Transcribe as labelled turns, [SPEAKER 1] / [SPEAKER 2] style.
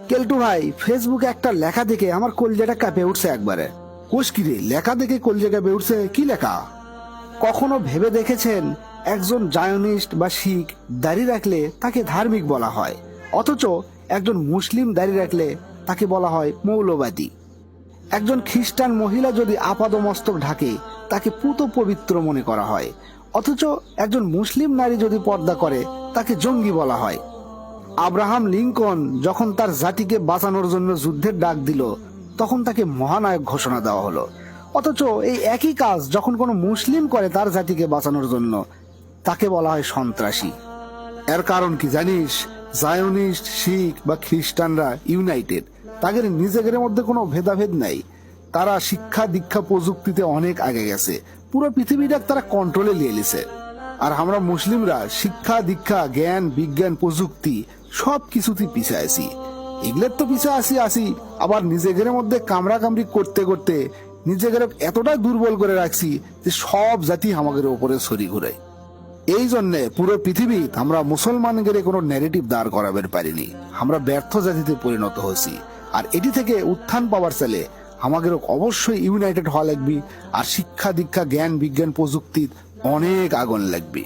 [SPEAKER 1] কেলটু ভাই, ফেসবুকে একটা লেখা দেখে আমার কলজাটা কাঁপে উঠছে একবারে। কোষ কিরে, লেখা দেখে কলজা কাঁপে উঠছে? কি লেখা? কখনো ভেবে দেখেছেন একজন জায়নিস্ট বা শিখ দাড়ি রাখলে তাকে ধার্মিক বলা হয়, অথচ একজন মুসলিম দাড়ি রাখলে তাকে বলা হয় মৌলবাদী? একজন খ্রিস্টান মহিলা যদি আপাদমস্তক ঢাকে তাকে পুত পবিত্র মনে করা হয়, অথচ একজন মুসলিম নারী যদি পর্দা করে তাকে জঙ্গি বলা হয়। আব্রাহাম লিঙ্কন যখন তার জাতিকে বাঁচানোর জন্য যুদ্ধের ডাক দিল তখন তাকে মহানায়ক ঘোষণা দেওয়া হলো, অথচ এই একই কাজ যখন কোনো মুসলিম করে তার জাতিকে বাঁচানোর জন্য তাকে বলা হয় সন্ত্রাসী। এর কারণ কি জানিস? জায়নিস্ট, শিখ বা খ্রিস্টানরা ইউনাইটেড, তাদের নিজেদের মধ্যে কোনো ভেদাভেদ নাই। তারা শিক্ষা দীক্ষা প্রযুক্তিতে অনেক আগে গেছে, পুরো পৃথিবীটা তারা কন্ট্রোলে নিয়ে নিছে। আর আমরা মুসলিমরা শিক্ষা দীক্ষা জ্ঞান বিজ্ঞান প্রযুক্তি সব কিছুতেই পিছিয়ে আছি। এগুলোর তো পিছিয়ে আসি আবার নিজেদের মধ্যে কামড়া কামড়ি করতে করতে নিজেদের এতটা দুর্বল করে রাখছি যে সব জাতি আমাদের উপরে ছড়ি ঘুরে। এই জন্যে পুরো পৃথিবী আমরা মুসলমানদের কোনো ন্যারেটিভ দাঁড় করাবে পারিনি। আমরা ব্যর্থ জাতিতে পরিণত হয়েছি। আর এটি থেকে উত্থান পাওয়ার চাইলে আমাদের অবশ্যই ইউনাইটেড হওয়া লাগবে, আর শিক্ষা দীক্ষা জ্ঞান বিজ্ঞান প্রযুক্তির অনেক আগুন লাগবে।